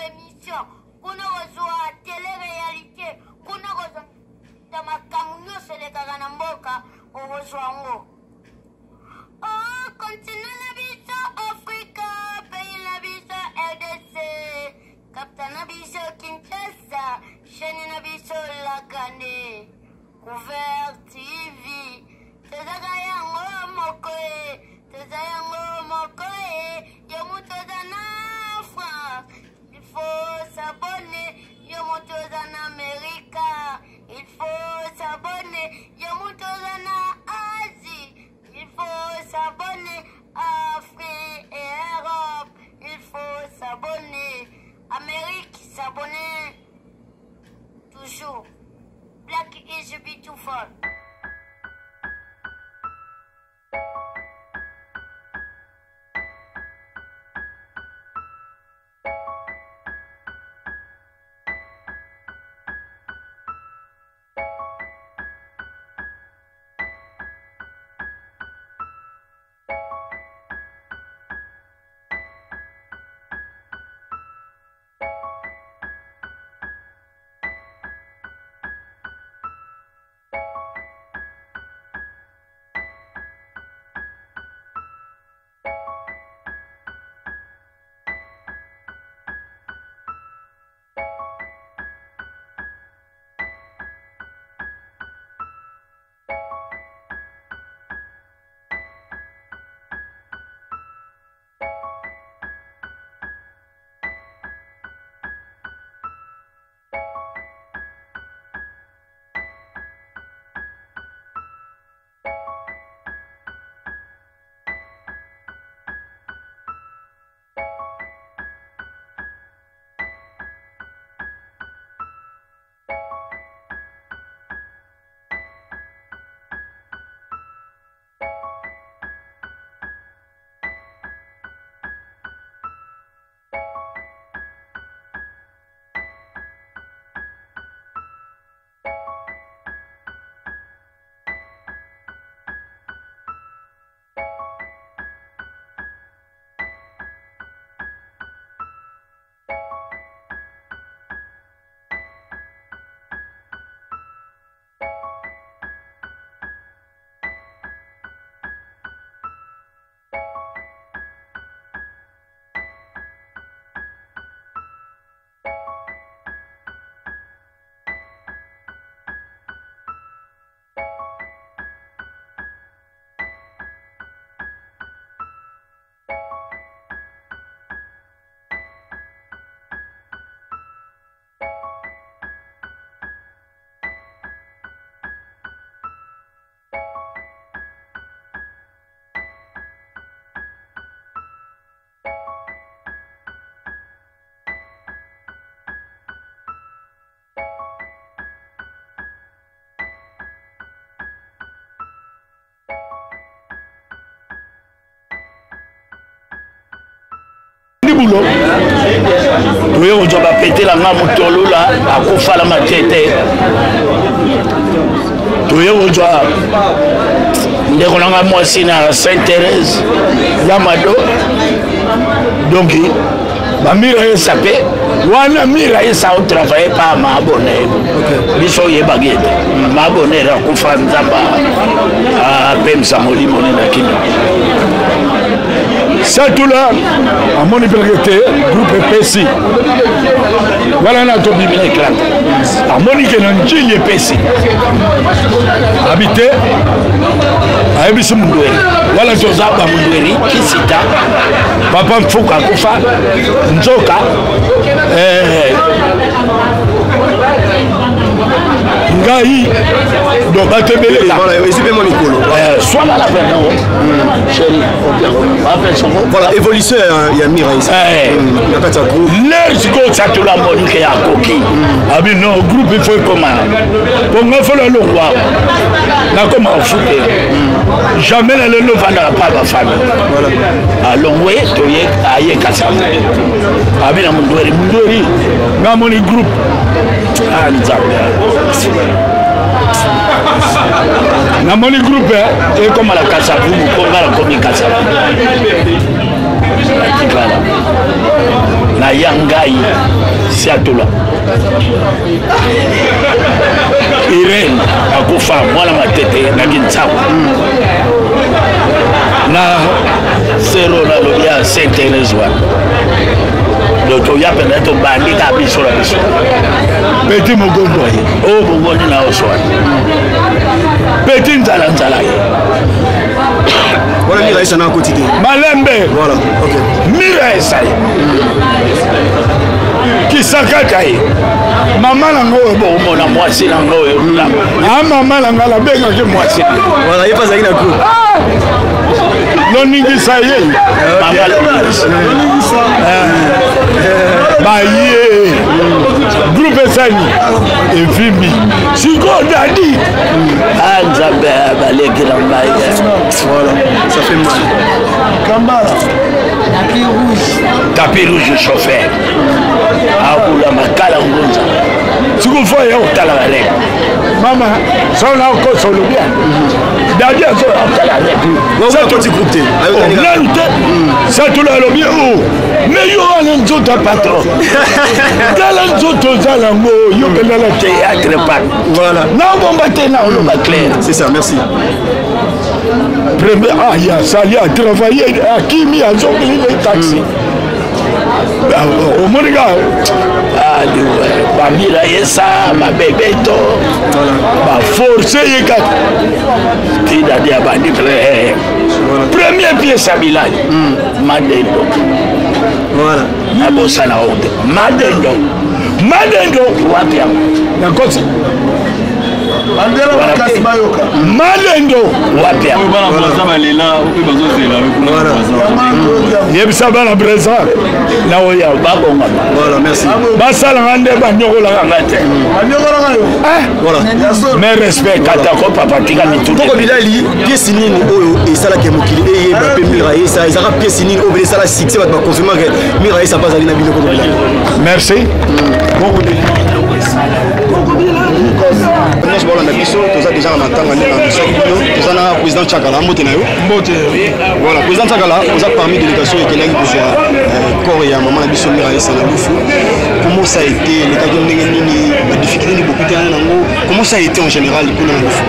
émission, qu'on reçoit télé-réalité, qu'on reçoit dans ma camion, c'est les Kaganamboka, on reçoit. Oh, continue la vie Africa, pays la vie RDC, Captain Nabiso Kinshasa, chaîne Nabiso Lakane, Couvert TV, Tezagayango Mokoe, Tezayango Mokoe, Yomutozana France, il faut s'abonner, Yomutozana America, il faut s'abonner, Yomutozana Asie. Il faut s'abonner à Afrique et Europe. Il faut s'abonner. Amérique, s'abonner. Toujours. Black is beautiful. Oui, on doit péter la main moutolo là, à Kofa la machette. Oui, on doit. Dès qu'on a moi aussi à Sainte-Thérèse, Yamado. Donc, ma mire est sapée. Wana mira est ça, on travaille pas à ma abonnée. Biso yé baguette. Ma abonnée à Kofa Nzamba. À Pem Samoli, mon énakino. C'est tout là, à mon hypergété, groupe PSI. Voilà notre bibliothèque éclate. À mon hypergété, PSI. Habité à Ebissou Moundoueri. Voilà Joseph Moundoueri, Kisita, Papa Mfouka Koufa, Nzoka, Ngaï, donc Batebele. Voilà, et c'est mon Nicolo. Soit là la peine, chérie. Voilà, évolution, il y a Mira ici. Il n'y a pas de ça. Les ça tout la monique et à coquille. Ah bien non, groupe il faut comment. Pour moi, il faut le voir. Là, comment on fout. Jamais le ne vendra pas ma famille. Voilà. Alors, oui, tu es à Yekassa. Ah bien, mon doueri. Dans mon groupe. Ah, nous avons. Na moni groupe et comme à la casa vous comme à la communication na Yangai Siatola Irene akufa mwana matete na Kinshasa na zero na lobia Saint-Thérèse L'auto ya peut-être bandi ka biso la biso petit mogondo oh bongoni na oswa petit nzala voilà mira isa na quotidien malembe voilà OK mira isa kisakata ye mama na ngo bo mona mwasi na ngo ah mama na ngala benga ke mwasi voilà il passe avec la coupe non ningisa ye mama baye groupe sani evimi siko dadi anzabe balekira mbaye voilà ça fait mal Kambala tapis rouge chauffeur akula makala ngonza siko foye otala bale mama sona ko solo bien dadi azo otala bale ça petit groupe ça tout le bien mais yo allons tout patron dans tout zalango yo dans le théâtre pas voilà non bon baté na on va clair c'est ça merci premier ah il y a ça il y a travaillé à qui mis à jongler les taxis au Moniga ah ba mira yesa ba bebeto ba forcer yeka tida dia bandi premier pièce à Milan Madendo voilà abosa na honte Madendo wapia na kosi Madendo wapia yebisa bana breza na oya bakonga voilà merci basala ngande banyokola ngate voilà mais respect katako papa tika mitu Koko Bilali pièce nini oyo esala ke mokili eye ba pe mira esa ezaka pièce nini oyo esala succès ba confirmer que mira esa pas ali na bino Koko Bilali merci Koko Bilali nous voilà na biso toza déjà na matanga na biso toza na président Chakala mbote na yo mbote voilà président Chakala oza parmi délégation ekelaki kozwa corps ya maman na biso mira esa na lufu comment ça a été le cas de nini la difficulté ni beaucoup tana nango comment ça a été en général pour na lufu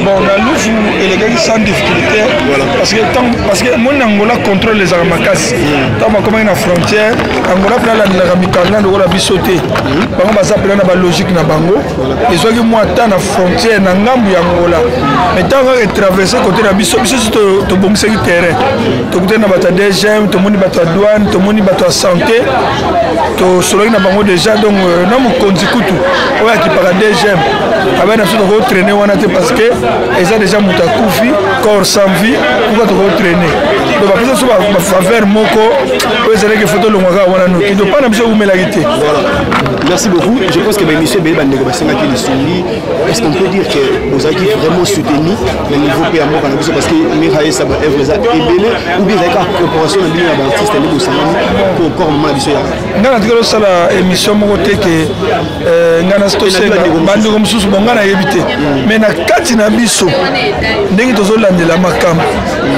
bon na lufu elegaki sans difficulté voilà parce que mon Angola contrôle les armakasi tant comme na frontière Angola pla la mikanga de la bisoté bango bazapela na ba logique na bango ezoki moi ta na frontière na ngambu ya Angola mais tant que traverser côté na biso to bongisa ki terrain to côté na bata DGM to moni bata douane to moni bata santé to solo na bango déjà donc na mo konzi kutu oya ki para DGM abana so ko traîner wana te parce que eza déjà mutakufi corps sans vie pour ko traîner donc ba so ba faveur moko o ezale ke photo lo ngaka wana no to pas na biso umela kité voilà merci beaucoup je pense que monsieur Bele Bandego basenga ki lisuli est-ce qu'on peut dire que vous avez vraiment soutenu le niveau PMO parce que Mirae ça va œuvre ça ebele ou bien avec la coopération de bien artiste et de Samani pour encore moment biso ya ngana tikelo sala émission moko te que ngana stosenga bandeko mususu bongana yebite mais na kati na biso ndenge tozolandela makambo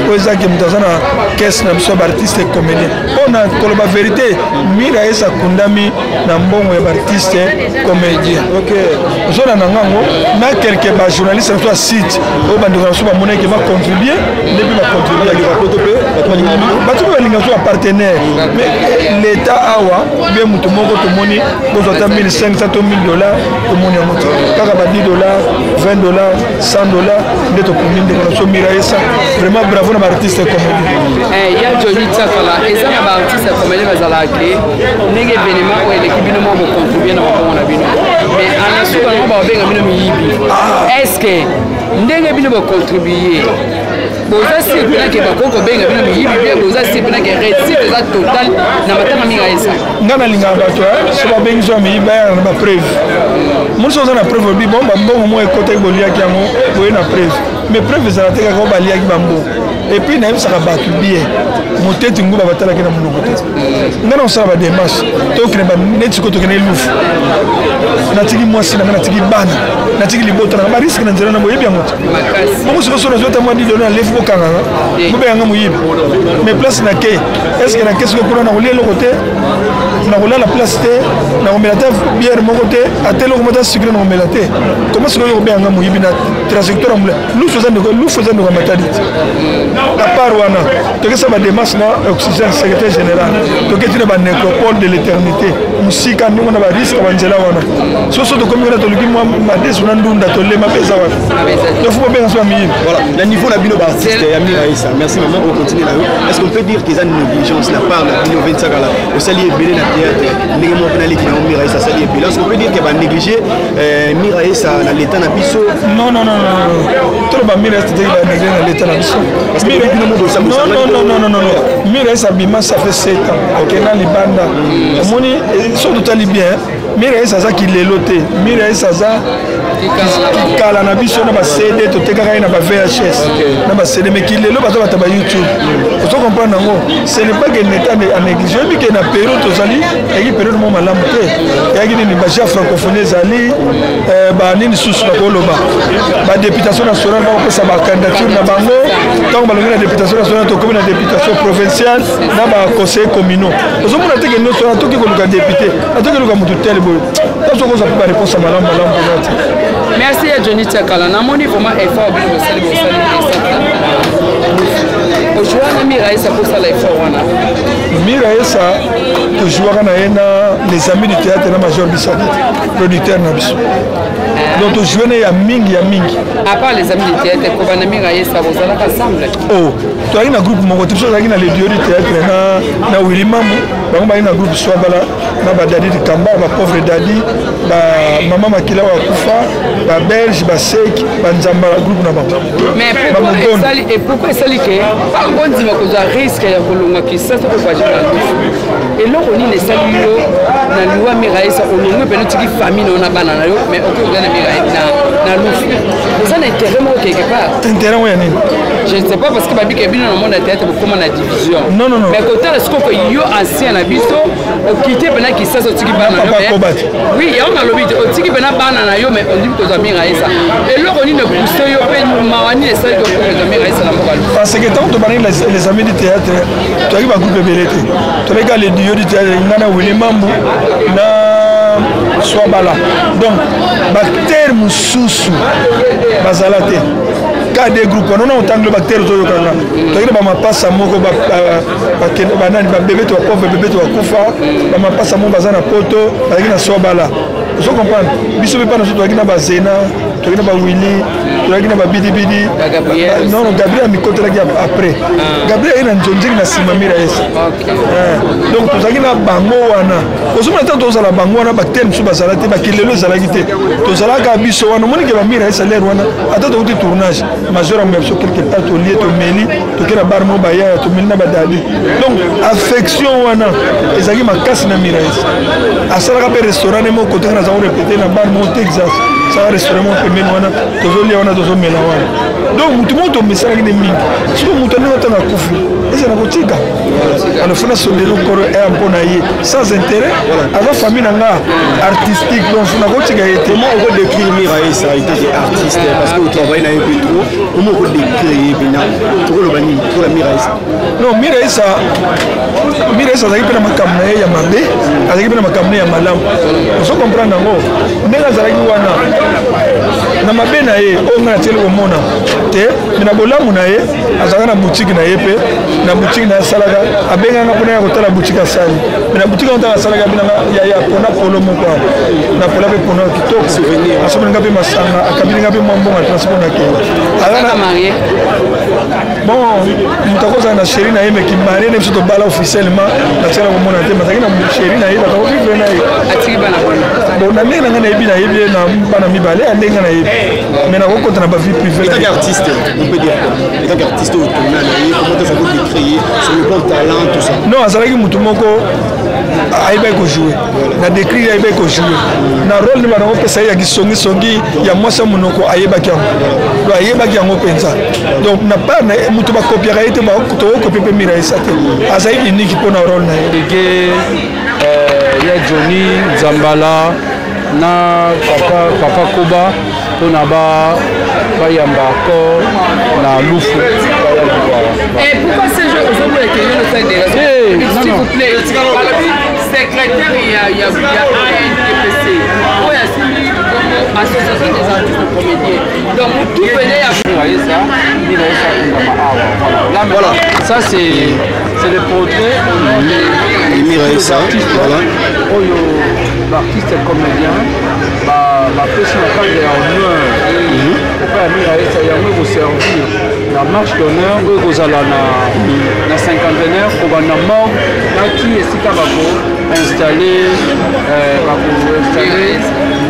po ezaki mutazana caisse na biso artiste comédien ona koloba vérité Mirae sa kundami na mbongo ya artiste comédien OK zona nangango na quelques ba journalistes sur site au bandeko na so ba moneke ba contribuer depuis ba contribuer à la photo ba tu ba linga so partenaire mais l'état awa bien mutu moko to moni bozo ta 1500 to $1000 to moni amoto kaka ba $10 $20 $100 ndeto combien de na so Mirae ça vraiment bravo na ba artiste comédien ya Johnny Tsakala ezana ba artiste comédien bazala ke ndenge événement ou l'équipe bino mo contribuer na ba na bino mais ana suka no ba benga bino miyibi est-ce que ndenge bino ba contribuer boza sipena ke ba koko benga bino miyibi bien boza sipena ke réussite za total na matama Mirae ça ngana linga bato so ba bengi so miyibi na ba preuve mon so na preuve bi bon ba mbongo mo ekota ibolia ki yango boye na preuve mais preuve za teka ko balia ki bambo et puis na ça va battre bien moteti nguba batala ki na mulungu te ngana osala ba démarche to kine ba neti ko to kine lufu na tiki mwasi na tiki bana na tiki libota na ba risque na nzela na boyebi yango bongo so na zota mwa $10 na lefu ko kanga mo be yanga moyibi mais place na ke est-ce que na kesko kuna na olie le côté nakolala place te nakomela te bière moko te atele okomata sucre nakomela te koma sikoyo okobenganga moyibi na trajectoire amula lufu eza ndeko ya matadi te à part wana tokesa badémarche na oxygène secrétaire général toketi na banécropole de l'éternité mosika ndenge na bariske banzela wana soso tokomi wana toluki mwa madesu na ndunda tolema mpe eza wana tofu bobenga so bamiyibi voilà na niveau na bino baartiste ya Miraïssa merci maman on continue na yo est-ce qu'on peut dire qu'ils ont une négligence la part na bino ventsakala osali ebele na théâtre ndenge moko na leki na Miraïssa asali ebele est-ce qu'on peut dire que ba négliger Miraïssa na l'état na biso non tolo ba Miraïssa te ba négliger na l'état na biso parce que bino mo bosa non Miraïssa bima ça fait 7 ans OK na libanda omoni so totali bien Miraïssa aza kilelo te Miraïssa aza kala na biso na ba CD totekaka na ba VHS na ba CD mais kilelo bato bata ba YouTube ozo comprendre ngo ce n'est pas que l'état a négligé mais que na période tozali et période mo malamu te ya gini ni ba ja francophonie zali ba nini susu na koloba ba députation nationale ba ko sa ba candidature na bango tant ba longa députation nationale to comme na députation provinciale na ba conseil communaux ozo mona te que nous sommes toki ko luka député atoki luka mutu tel boy tazo ko za ba réponse malamu merci à Johnny Tiakala namoni vraiment effort bien bosali ojoana Miraïssa pour ça l'effort wana Miraïssa tojouaka na ye na les amis du théâtre na major bisaki producteur na biso donc tojoué na ya mingi à part les amis du théâtre kobana Miraïssa bozalaka ensemble oh toyaki na groupe moko biso tozalaki na les duo du théâtre na Willy Mamou bango baki na groupe Swabala na badadi Kamba bapauvre dadi bamama makila wakufa babelge baseki banzambala groupe na bango mais pourquoi esali ke bondima kozwa risque ya kolonga kisasa kovoyage na lufu eloko nini esali yo na liwa Miraïssa olongwe pene otiki famille na bana na yo mais okoyoka na lufu oza na intérêt moko quelque part intérêt moya nini je ne sais pas parce que babika bino na monde ya théâtre bokoma na division non mais kotala sikoko yo ancien na biso okite pena kisasa otiki bana na yo oui yango nalobi te otiki pena bana na yo mais ondimi kozwa Miraïssa eloko nini pousse yo mpe mawani esali kokozwa Miraïssa na mboka lufu parce que tant que les amis du théâtre tu arrives à groupe belete tu regardes les duos du théâtre ngana Willy Mambu na Swabala donc bactère mususu bazala te ka des groupes on a autant de bactères zo yokanga to ina ba mapasa moko ba nani ba bébé to pauvre bébé to kufa ba mapasa moko bazana poto ba na Swabala vous comprenez biso be pana to na ba Zena to na ba Willy to na ba Bidi non Gabriel mikote la après Gabriel ina njonjiri na sima Miraïssa donc to zaki na bango wana ozuma tant to zala bango wana bactère musu bazala te ba kilelo zala gite to zala ka biso wana moni ke ba Miraïssa l'air wana ata to tournage major en biso quelque part to lié to meli to kera bar mo ba ya to melina ba dadi donc affection wana ezaki makasi na Miraïssa asala ka pe restaurant mo côté na za répéter na bar mo Texas ça restaurant mo pe meli wana to zo lié wana to zo mela wana donc mutu mo to mesala ki ne mingi siko mutu na tanga kufu eza na kotika on fait sondelo koro e mpona ye sans intérêt avant famille nanga artistique donc na kotika yete comment on peut décrire Miraïssa était artiste parce que vous travaillez na peu trop comment on peut décrire bina to ko lobani pour la Miraïssa non Miraïssa azaki pena makamna ya mabe azaki pena makamna ya malamu so comprendre ngo ndenge azalaki wana na mabe na ye o ngana tele ko mona te na bolamu na ye azalaka na boutique na ye pe na boutique na salaka abenganga pona ya kotala boutique asali na boutique on ta salaka bina ya pona polo moko na pola pe pona kitoko asobenga pe masanga akabinga pe mambo na transport na ke ala marié bon mutakoza na chérie na ye mais qui marié ne surtout bala officiellement na tsela ko mona te mataki na chérie na ye ba ko vivre na ye atiki bana bon na mena ngana yebi na yebi na bana mibale andenga na yebi mais na ko kontra ba vie privée état d'artiste on peut dire état d'artiste au tournage comment ça peut décrire sur le plan talent tout ça non azalaki mutu moko ayeba ko jouer na décrire ayeba ko jouer na rôle ni bana ko pesa ya kisongi ya mwasa munoko ayeba ki yango ayeba ki yango penza donc na pas na mutu ba copier ayete ba ko copier pe Miraïssa te azalaki unique pour na rôle na ye ya Johnny Zambala na papa Koba pona bayamba ko na lufu. Et pourquoi ce jeu aujourd'hui est le stade des raisons? S'il vous plaît, secrétaire il y a ANTPC oyo asili association des artistes comédiens donc tout venait à voilà ça c'est le portrait des artistes voilà l'artiste comédien bapesi na kanga ya honneur opa ya miraesa yango ekoservir na marche d'honneur oyo ekozala na cinquantenaire kobanda mort naki esika bakoinstalle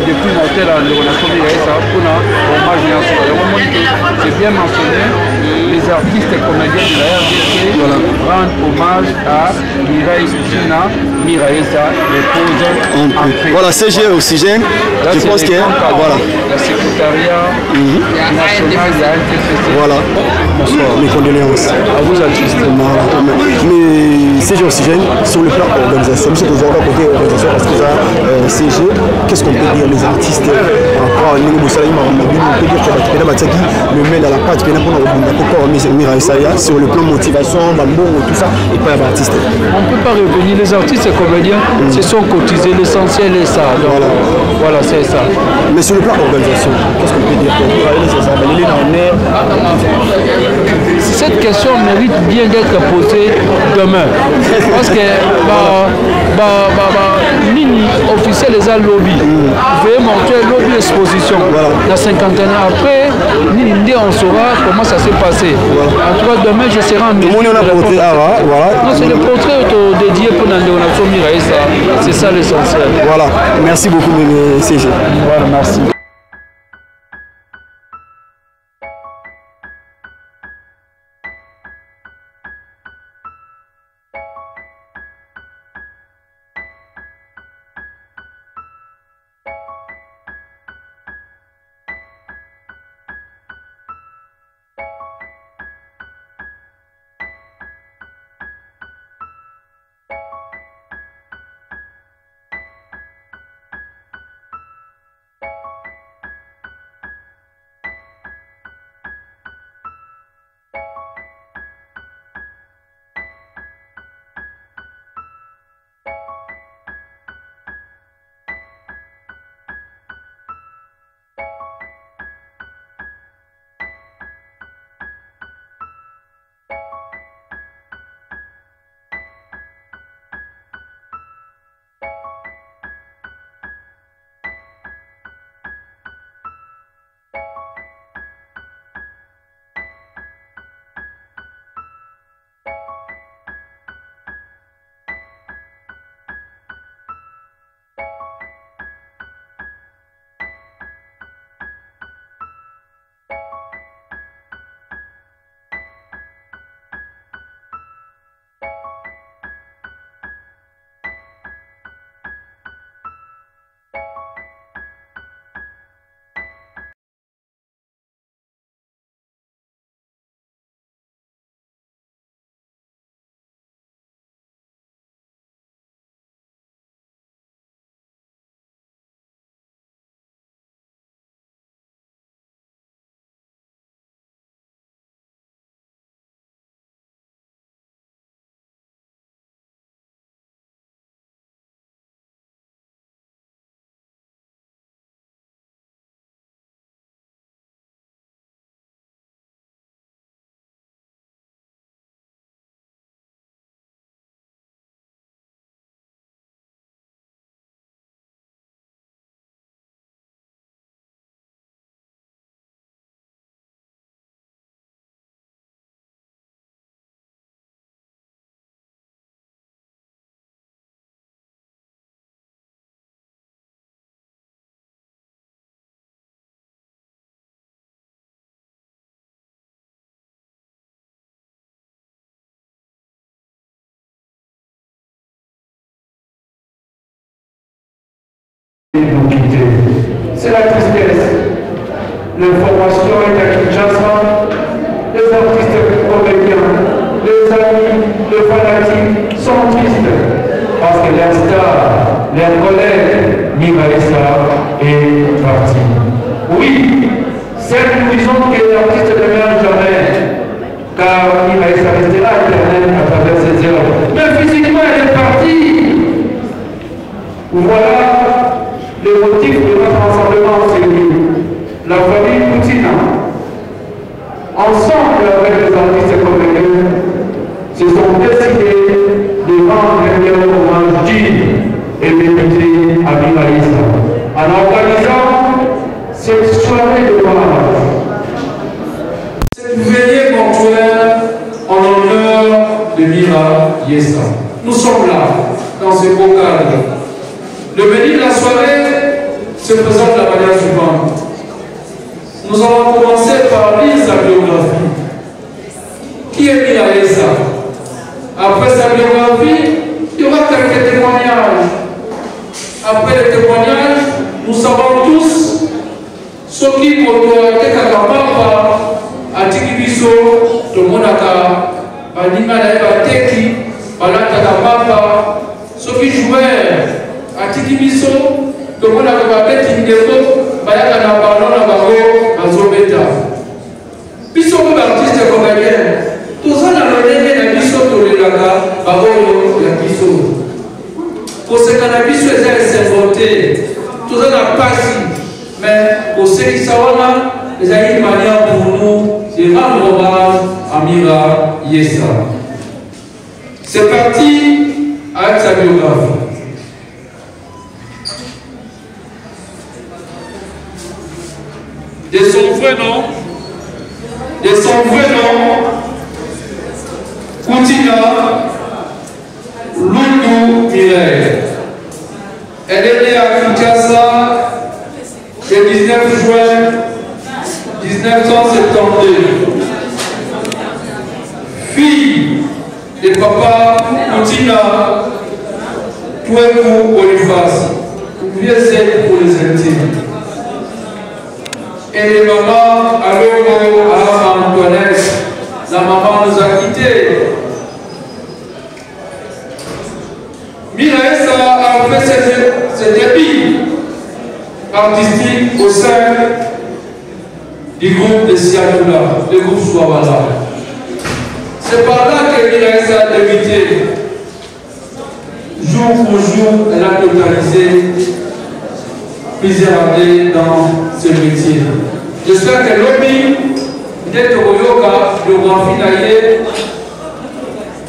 depuis mortel ya ndeko na so miraesa mpona hommage nyonso yango moni ke c'est bien mentionné les artistes comédiens de la RDC rendent hommage à Miraesa Miraesa repose en paix. Voilà, CG Oxygène, je pense que voilà. La secrétariat national de la NTPC. Voilà. Bonsoir. Mes condoléances. À vous artistes. Mais CG Oxygène, sur le plan organisation, c'est toujours un côté organisation parce que ça, CG, qu'est-ce qu'on peut dire les artistes par rapport à Nino Boussaïm, on peut dire que le met dans la patte, sur le plan motivation, tout ça, et pas les artistes. On ne peut pas revenir, les artistes et comédiens se sont cotisés, l'essentiel est ça. Donc, voilà, c'est ça. Mais sur le plan organisation, qu'est-ce qu'on peut dire cette question mérite bien d'être posée demain. Parce que Nini officiel les a lobby. Veuillez montrer lobby exposition. La cinquantaine après, Nini on saura comment ça s'est passé. En tout cas demain je serai en mesure. Non, c'est le portrait dédié pour Nandéonatio Miraesa. C'est ça l'essentiel. Voilà. Merci beaucoup CG. Voilà, merci. C'est la tristesse. L'information est à Kinshasa. Les artistes comédiens, les amis, les fanatiques sont tristes parce que leur star, leur collègue Miraesa est parti. Oui, certes nous disons que l'artiste ne meurt jamais, car Miraesa restera éternel à travers ses œuvres. Mais physiquement elle est partie. Voilà le motif de notre rassemblement en ce lieu. La famille Poutina, ensemble avec les artistes comédiens, se sont décidés de rendre un hommage digne et mérité à Miraïsa en organisant cette soirée de hommage. Cette veillée mortuaire en l'honneur de Miraïsa. Nous sommes là, dans ce beau cadre. Le menu de la soirée se présente de la manière suivante. Nous allons commencer par lire sa biographie. Qui est Miraïsa? Après sa biographie, il y aura quelques témoignages. Après les témoignages, nous savons tous ce qui été Kakapapa, Atikibiso, tout le monde a Banima Teki, Balata Papa, ceux qui jouèrent Atikibiso, tout le monde a Beti Ndeko, Bayaka Nabalon, Nabago, Azobeta. Biso comme artiste comédien, tout ça dans le dernier Biso Tolelaga, Bago, Yabiso. Pour ce cannabis, c'est inventé. Tout ça n'a pas si. Mais pour ceux qui savent, il y a une manière pour nous de rendre hommage à Miraïsa. C'est parti avec sa biographie. De son vrai nom, Poutina Loulou Mireille. Elle est née à Kinshasa le 19 juin 1972. Fille de papa Poutina Touekou Olifas, vieux zèle pour les intimes. Et les mamans Alongo à Antoinette, la maman nous a quittés. Miraïsa a fait ses débuts artistiques au sein du groupe de Siadoula, le groupe Swabala. C'est par là que Miraïsa a débuté. Jour pour jour, elle a totalisé plusieurs années dans ce métier. J'espère que l'OMI, peut-être au yoga, le Rafinaye,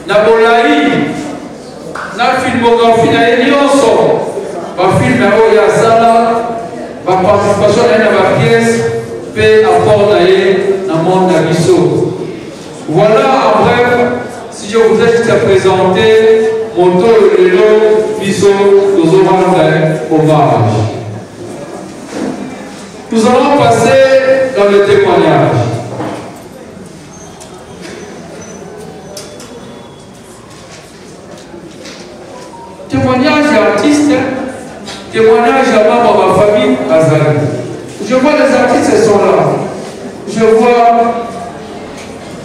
Nabolaï, la filmographie na Nyonso, ma film ya Sala, ma participation dans ma pièce, peut apporter dans le monde d'Abisso. Voilà en bref, si je vous ai juste présenté mon tour de l'eau, Bisso, nous aurons un hommage. Nous allons passer dans le témoignage. Témoignage d'artistes, témoignage à ma famille Azali. Je vois les artistes sont là. Je vois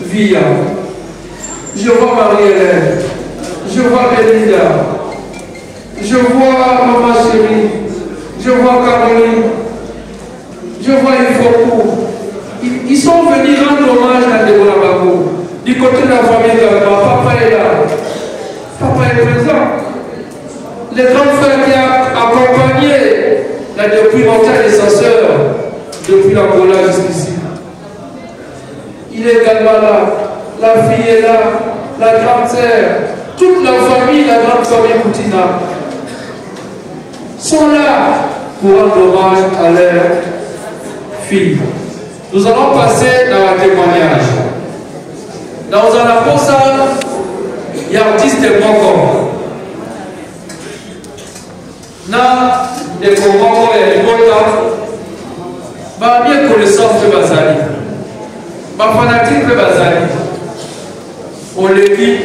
Via. Je vois Marie-Hélène. Je vois Belinda. Je vois Maman Chérie. Je vois Caroline. Je vois Ifoku. Ils sont venus rendre hommage à Deborabago. Du côté de la famille Gaba, papa est là. Papa est présent. Les grands frères qui ont accompagné depuis montagne de sa sœur, depuis l'Angola jusqu'ici. Il est également là. La fille est là. La grande sœur. Toute la famille, la grande famille Poutina, sont là pour rendre hommage à leur fille. Nous allons passer dans un témoignage. Dans un aposa, il y a artiste Moko. Na de Moko et Mota, ma bien connaissance de Bazali, ma fanatique de Bazali. On le dit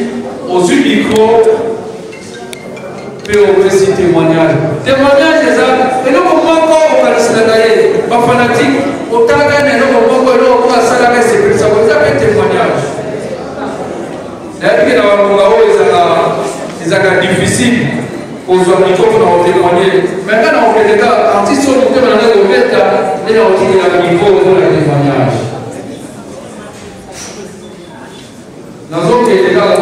aux micros, puis on fait ce témoignage. Témoignage des arts, et nous, comment on va se la ma fanatique, au Tagan, et nous, comment on va se la c'est ça vous avez un témoignage. D'ailleurs, ils ont difficile pour les micros pour témoigner. Maintenant, on fait des cas, artistes sont montés dans la gouvernette, et on dit qu'il y a un micro pour le témoignage. Dans un cas,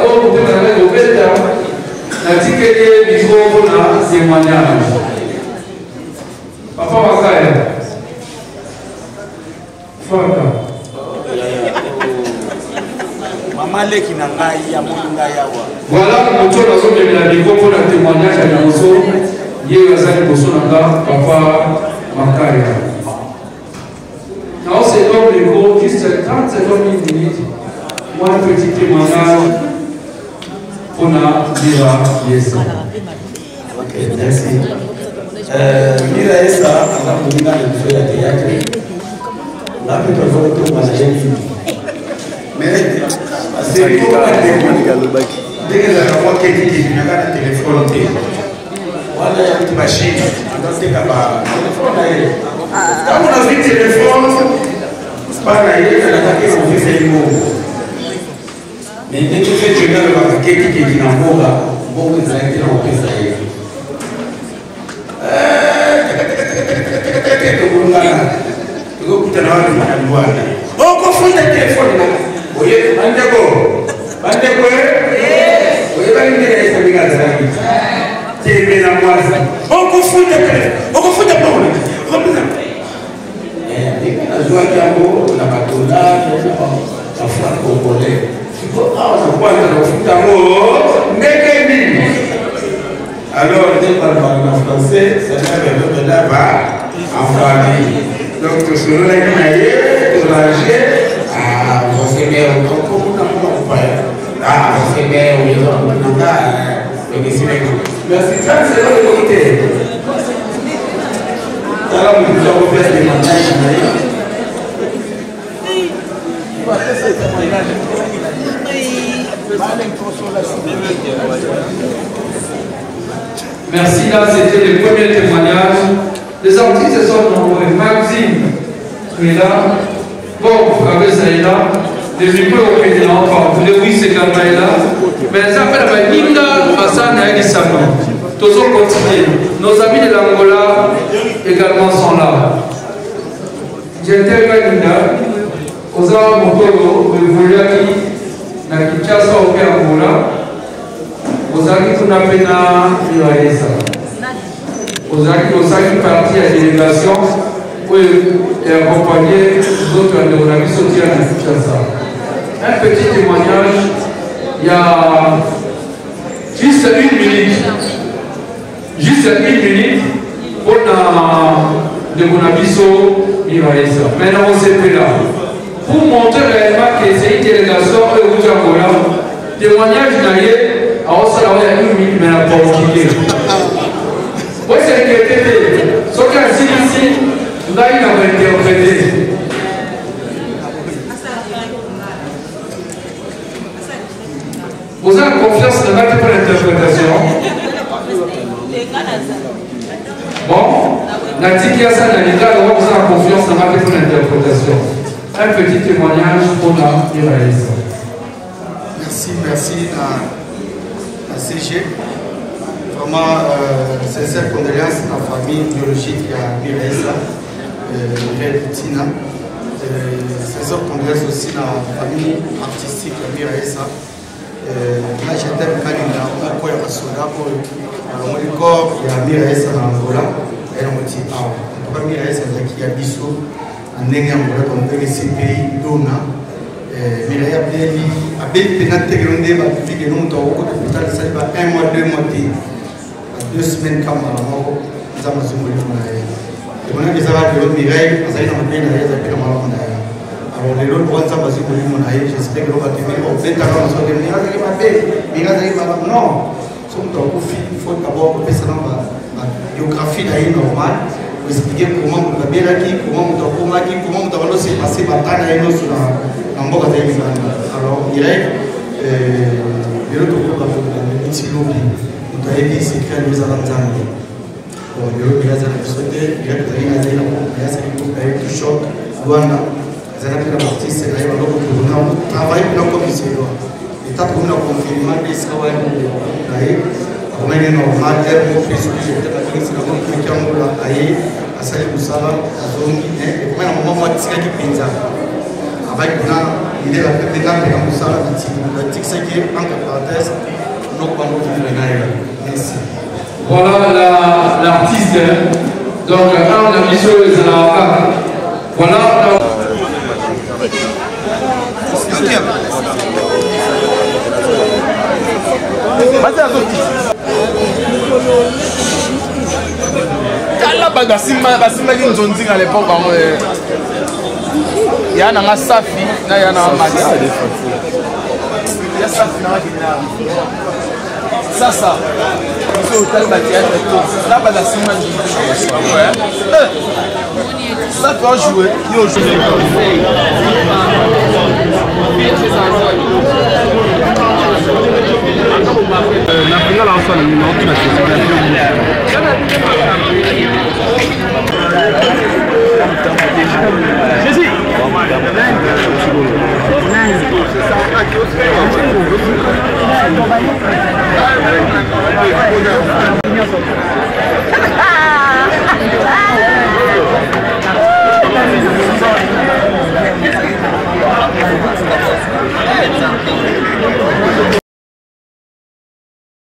on peut dans la gouvernette, natikeli micro na témoignage. Papa Wakaya. Faka. Maman leki na ngai ya monga yawa. Voilà, moto na zo memela micro pour la témoignage ya moso. Ye azali boso na nga Papa Wakaya. Non, c'est comme le gros, juste 30 secondes, une minute. Moi, un petit témoignage pour dire yes. Ok, merci. Mira esa, on a voulu dans le feu de théâtre. On a pu trouver tout le monde. Mais, c'est pour dès que la voix qui est dit, on a le téléphone. On a une machine, on a téléphone. Quand on a vu le téléphone, c'est pas la idée de l'attaquer son fils et le mot. Mais dès que tu fais le paquet qui est dans le mot, bon, vous avez été en plus à elle. On confond le téléphone. Vous voyez, Bandeko. Bandeko, vous voyez, on confond le téléphone. On confond le téléphone. La joie qui a beau, la batola, la foi congolais. Il faut avoir le foot d'amour, alors, dès qu'on parle en français, ça ne va pas en famille. Donc, selon la guinaille, vous savez, merci, c'est la vérité. Alors, nous avons fait des montages. Merci, là c'était le premier témoignage. Les artistes sont nombreux. Maxime est là. Bon, avec ça est là. Les micros ont été là encore. Oui, c'est quand même là. Mais ça fait la Linda Massana et Samo. Toujours continuer. Nos amis de l'Angola également sont là. J'étais avec Linda. Oza Mokolo, Voliaki, na Kinshasa au Angola. Ozaki tunapena Miraesa. Ozaki partie à la délégation pour accompagner d'autres amis sortis à Kinshasa. Un petit témoignage, il y a juste une minute pour de Bonabiso Miraesa. Maintenant on s'est pris là. Pour montrer réellement que c'est une délégation au Angola, témoignage d'ailleurs. Alors ça va être une minute, mais la porte qui est. Oui, c'est l'inquiétude. Ce qui est ici, nous avons interprété. Vous avez confiance dans l'acte pour l'interprétation. Bon, la Tikiasa Nalika, vous avez confiance dans l'acte pour l'interprétation. Un petit témoignage pour la Miraesa. Merci CG. Vraiment, sincère condoléances à la famille biologique à Miraesa, Mireille Tina. Sincère condoléances aussi à la famille artistique à Miraesa. Là, j'étais au Canada, on a Soda pour le corps de Miraesa en Angola. Et on dit, ah, Miraesa qui a Bissou, en Angola, comme le CPI, Dona. Mais a bien intégré ma fille et nous avons l'hôpital de Saliba 1 mois, 2 mois, 2 semaines comme à la mort, nous avons zumbi. Et on a des arabes de Mireille, nous avons bien à alors les autres pour ça, j'espère que l'on va tenir au 20 ans, nous allons dire, non, il faut d'abord que ça la biographie est normale, pour expliquer comment on a bien acquis, comment on a comment on a laissé passer la bataille sur la. Alors, Mireille, le retour de petit lobby, nous avons dit c'est qu'il y a des avantages. Bon, il y a des avantages, il y a des avantages, tout choc, Luanda, les avantages artistes, c'est là où on travaille dans la commission. L'État comme le confinement, les travailleurs, on est normal, on fait ce que j'étais à dire, c'est la bonne question, on l'a aillé, à Salé Boussala, à Zone, et puis à un moment, on a tiré du pinza. Avec l'idée de la pépénale de la Moussala, la tique, c'est qui, entre parenthèses, Merci. Voilà l'artiste. Donc, un de mission est là. Voilà. Kala basimbaki nzonzi à l'époque bango ya na safi na ya na mati ya safi na kina sasa so talba théâtre là basimba nzonzi ça doit jouer yo jouer na finga la sala ni no kina Jésus.